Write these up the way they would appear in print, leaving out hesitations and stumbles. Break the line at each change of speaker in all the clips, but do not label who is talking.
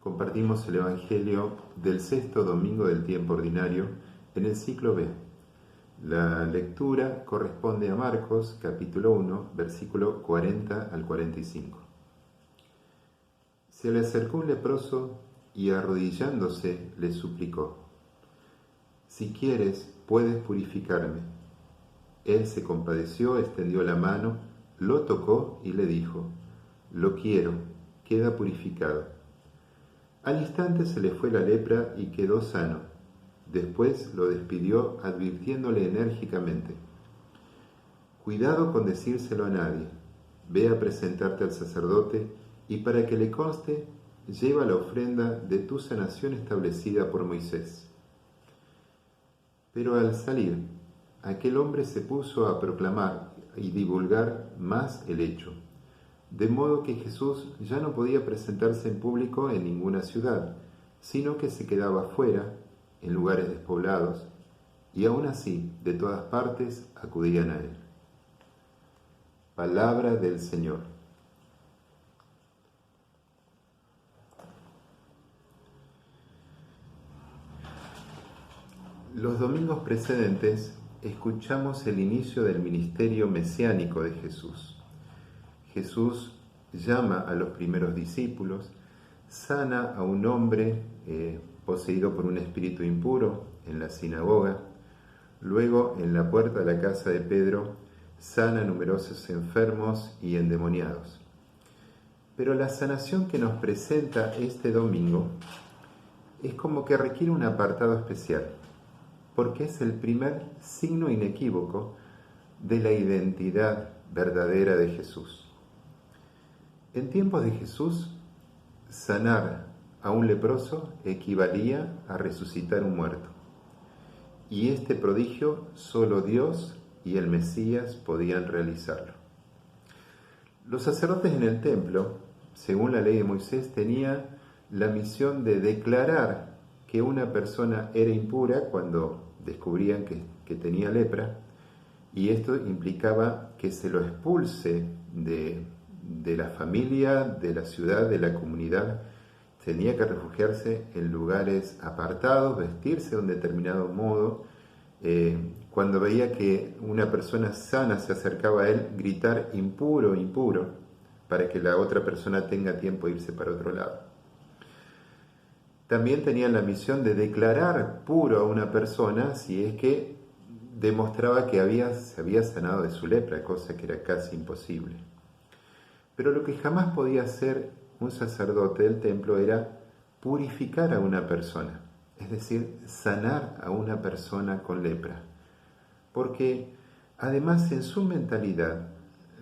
Compartimos el Evangelio del sexto domingo del tiempo ordinario en el ciclo B. La lectura corresponde a Marcos, capítulo 1, versículo 40 al 45. Se le acercó un leproso y arrodillándose le suplicó: «Si quieres, puedes purificarme». Él se compadeció, extendió la mano, lo tocó y le dijo: «Lo quiero, queda purificado». Al instante se le fue la lepra y quedó sano. Después lo despidió advirtiéndole enérgicamente: «Cuidado con decírselo a nadie. Ve a presentarte al sacerdote y para que le conste, lleva la ofrenda de tu sanación establecida por Moisés». Pero al salir, aquel hombre se puso a proclamar y divulgar más el hecho, de modo que Jesús ya no podía presentarse en público en ninguna ciudad, sino que se quedaba fuera, en lugares despoblados, y aún así, de todas partes acudían a él. Palabra del Señor. Los domingos precedentes escuchamos el inicio del ministerio mesiánico de Jesús. Jesús llama a los primeros discípulos, sana a un hombre poseído por un espíritu impuro en la sinagoga, luego en la puerta de la casa de Pedro sana a numerosos enfermos y endemoniados. Pero la sanación que nos presenta este domingo es como que requiere un apartado especial, porque es el primer signo inequívoco de la identidad verdadera de Jesús. En tiempos de Jesús, sanar a un leproso equivalía a resucitar un muerto. Y este prodigio solo Dios y el Mesías podían realizarlo. Los sacerdotes en el templo, según la ley de Moisés, tenían la misión de declarar que una persona era impura cuando descubrían que tenía lepra, y esto implicaba que se lo expulse de la familia, de la ciudad, de la comunidad. Tenía que refugiarse en lugares apartados, vestirse de un determinado modo. Cuando veía que una persona sana se acercaba a él, gritar impuro, impuro, para que la otra persona tenga tiempo de irse para otro lado. También tenían la misión de declarar puro a una persona si es que demostraba que se había sanado de su lepra, cosa que era casi imposible. Pero lo que jamás podía hacer un sacerdote del templo era purificar a una persona, es decir, sanar a una persona con lepra. Porque además en su mentalidad,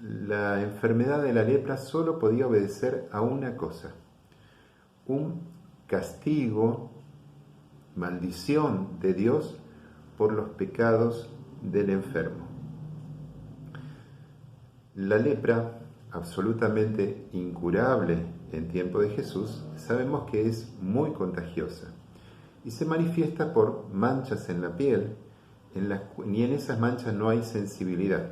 la enfermedad de la lepra solo podía obedecer a una cosa: un castigo, maldición de Dios por los pecados del enfermo. La lepra, absolutamente incurable en tiempo de Jesús, sabemos que es muy contagiosa y se manifiesta por manchas en la piel, y en esas manchas no hay sensibilidad.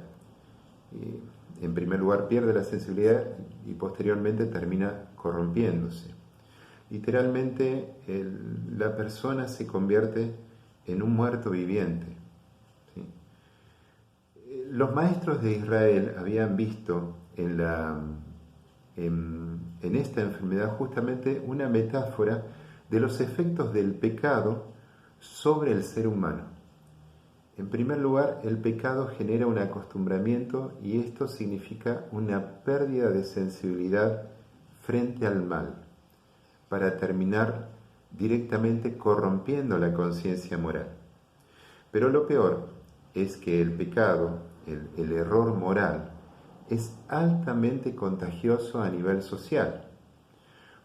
En primer lugar pierde la sensibilidad y posteriormente termina corrompiéndose. Literalmente la persona se convierte en un muerto viviente. ¿Sí? Los maestros de Israel habían visto en esta enfermedad justamente una metáfora de los efectos del pecado sobre el ser humano. En primer lugar, el pecado genera un acostumbramiento y esto significa una pérdida de sensibilidad frente al mal, para terminar directamente corrompiendo la conciencia moral. Pero lo peor es que el pecado, el error moral, es altamente contagioso a nivel social.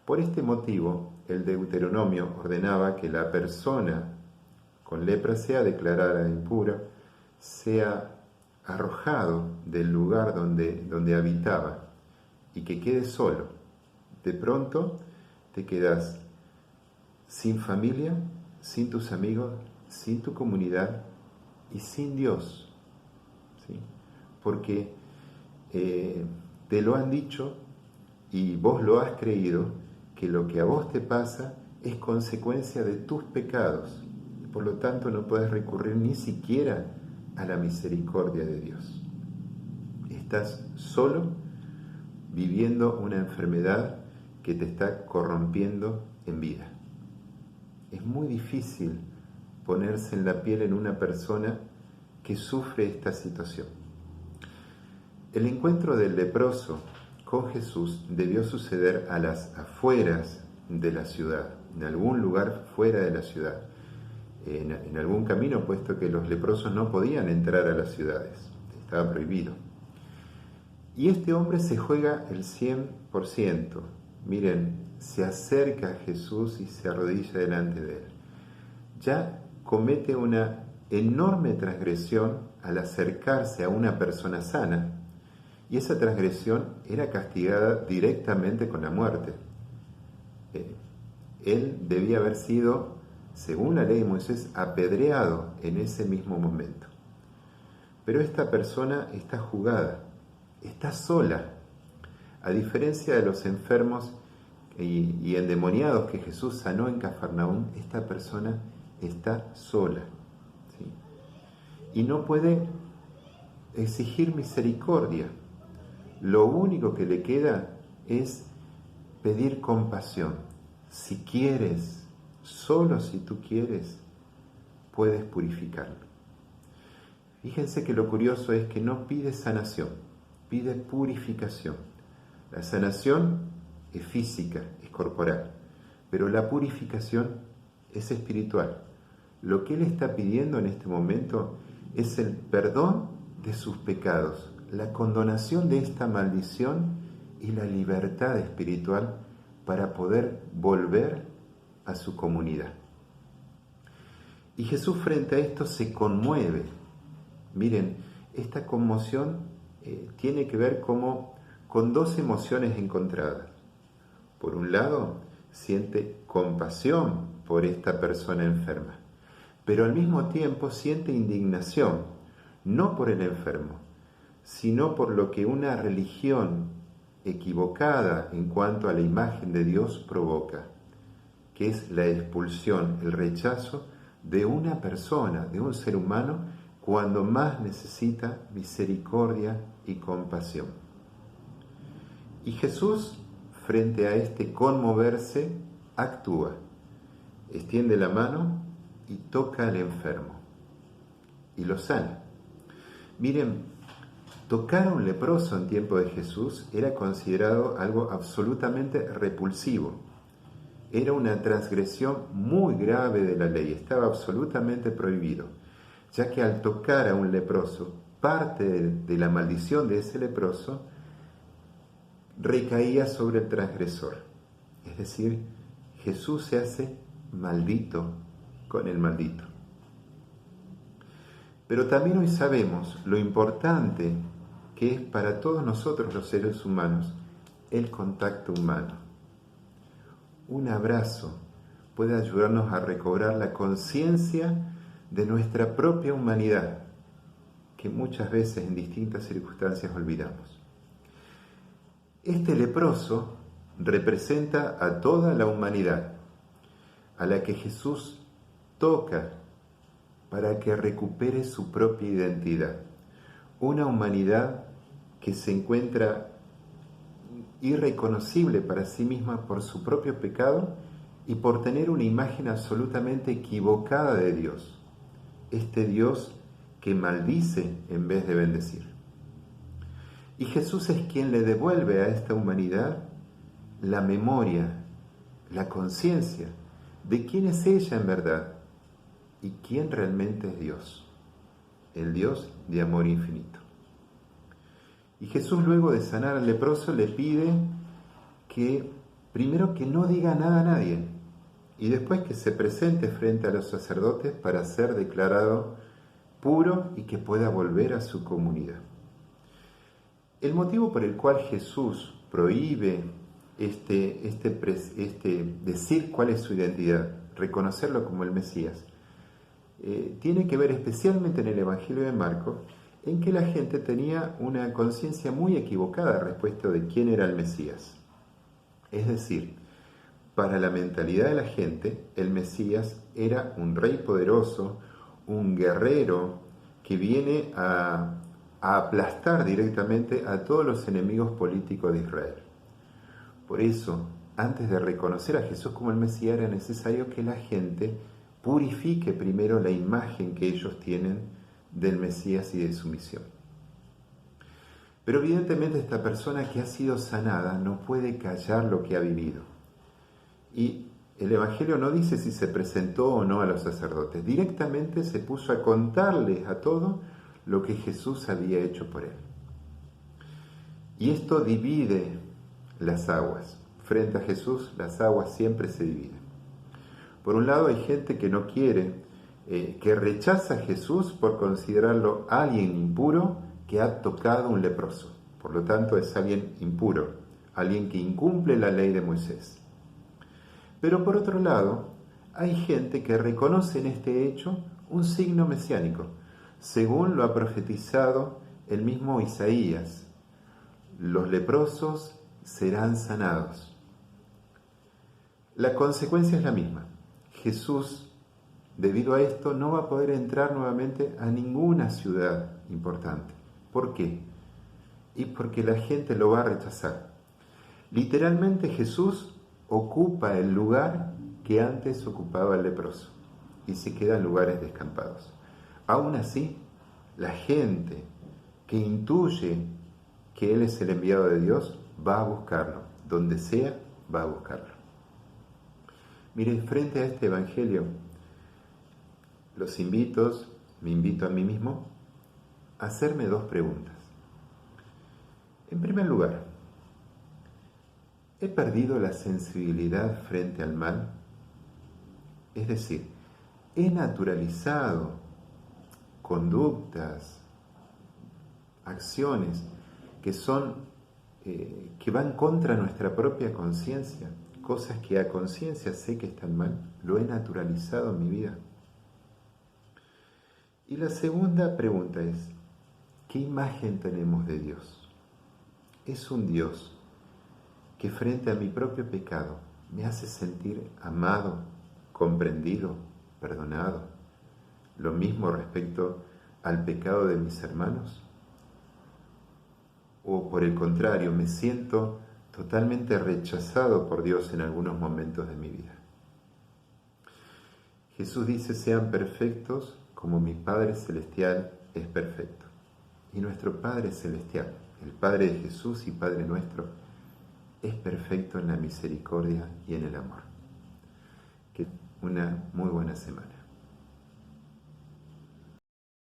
Por este motivo, el Deuteronomio ordenaba que la persona con lepra sea declarada impura, sea arrojado del lugar donde habitaba y que quede solo. De pronto te quedas sin familia, sin tus amigos, sin tu comunidad y sin Dios. ¿Sí? Porque te lo han dicho y vos lo has creído, que lo que a vos te pasa es consecuencia de tus pecados. Por lo tanto, no podés recurrir ni siquiera a la misericordia de Dios. Estás solo viviendo una enfermedad que te está corrompiendo en vida. Es muy difícil ponerse en la piel en una persona que sufre esta situación. El encuentro del leproso con Jesús debió suceder a las afueras de la ciudad, en algún lugar fuera de la ciudad, en algún camino, puesto que los leprosos no podían entrar a las ciudades, estaba prohibido. Y este hombre se juega el 100%. Miren, se acerca a Jesús y se arrodilla delante de él. Ya comete una enorme transgresión al acercarse a una persona sana, y esa transgresión era castigada directamente con la muerte. Él debía haber sido, según la ley de Moisés, apedreado en ese mismo momento. Pero esta persona está jugada, está sola. A diferencia de los enfermos y endemoniados que Jesús sanó en Cafarnaúm, esta persona está sola, ¿sí? Y no puede exigir misericordia. Lo único que le queda es pedir compasión. Si quieres, solo si tú quieres, puedes purificarlo. Fíjense que lo curioso es que no pide sanación, pide purificación. La sanación es física, es corporal, pero la purificación es espiritual. Lo que él está pidiendo en este momento es el perdón de sus pecados, la condonación de esta maldición y la libertad espiritual para poder volver a su comunidad. Y Jesús frente a esto se conmueve. Miren, esta conmoción tiene que ver con dos emociones encontradas. Por un lado, siente compasión por esta persona enferma, pero al mismo tiempo siente indignación, no por el enfermo, sino por lo que una religión equivocada en cuanto a la imagen de Dios provoca, que es la expulsión, el rechazo de una persona, de un ser humano, cuando más necesita misericordia y compasión. Y Jesús, frente a este conmoverse, actúa, extiende la mano y toca al enfermo y lo sana. Miren, tocar a un leproso en tiempo de Jesús era considerado algo absolutamente repulsivo. Era una transgresión muy grave de la ley, estaba absolutamente prohibido, ya que al tocar a un leproso, parte de la maldición de ese leproso recaía sobre el transgresor. Es decir, Jesús se hace maldito con el maldito. Pero también hoy sabemos lo importante que es para todos nosotros los seres humanos el contacto humano. Un abrazo puede ayudarnos a recobrar la conciencia de nuestra propia humanidad, que muchas veces en distintas circunstancias olvidamos. Este leproso representa a toda la humanidad, a la que Jesús toca para que recupere su propia identidad. Una humanidad que se encuentra irreconocible para sí misma por su propio pecado y por tener una imagen absolutamente equivocada de Dios. Este Dios que maldice en vez de bendecir. Y Jesús es quien le devuelve a esta humanidad la memoria, la conciencia de quién es ella en verdad y quién realmente es Dios, el Dios de amor infinito. Y Jesús, luego de sanar al leproso, le pide que primero que no diga nada a nadie y después que se presente frente a los sacerdotes para ser declarado puro y que pueda volver a su comunidad. El motivo por el cual Jesús prohíbe decir cuál es su identidad, reconocerlo como el Mesías, tiene que ver especialmente en el Evangelio de Marcos, en que la gente tenía una conciencia muy equivocada respecto de quién era el Mesías. Es decir, para la mentalidad de la gente, el Mesías era un rey poderoso, un guerrero que viene a aplastar directamente a todos los enemigos políticos de Israel. Por eso, antes de reconocer a Jesús como el Mesías, era necesario que la gente purifique primero la imagen que ellos tienen del Mesías y de su misión. Pero evidentemente esta persona que ha sido sanada no puede callar lo que ha vivido. Y el Evangelio no dice si se presentó o no a los sacerdotes. Directamente se puso a contarles a todos lo que Jesús había hecho por él. Y esto divide las aguas. Frente a Jesús, las aguas siempre se dividen. Por un lado, hay gente que no quiere, que rechaza a Jesús por considerarlo alguien impuro que ha tocado un leproso. Por lo tanto, es alguien impuro, alguien que incumple la ley de Moisés. Pero por otro lado, hay gente que reconoce en este hecho un signo mesiánico, según lo ha profetizado el mismo Isaías. Los leprosos serán sanados. La consecuencia es la misma. Jesús, debido a esto, no va a poder entrar nuevamente a ninguna ciudad importante. ¿Por qué? Y porque la gente lo va a rechazar. Literalmente Jesús ocupa el lugar que antes ocupaba el leproso y se queda en lugares descampados. Aún así, la gente que intuye que Él es el enviado de Dios va a buscarlo. Donde sea, va a buscarlo. Mire, frente a este Evangelio, me invito a mí mismo, a hacerme dos preguntas. En primer lugar, ¿he perdido la sensibilidad frente al mal? Es decir, ¿he naturalizado conductas, acciones que van contra nuestra propia conciencia? Cosas que a conciencia sé que están mal, lo he naturalizado en mi vida. Y la segunda pregunta es, ¿qué imagen tenemos de Dios? ¿Es un Dios que frente a mi propio pecado me hace sentir amado, comprendido, perdonado? Lo mismo respecto al pecado de mis hermanos. O por el contrario, me siento totalmente rechazado por Dios en algunos momentos de mi vida. Jesús dice, sean perfectos como mi Padre Celestial es perfecto. Y nuestro Padre Celestial, el Padre de Jesús y Padre nuestro, es perfecto en la misericordia y en el amor. Que una muy buena semana.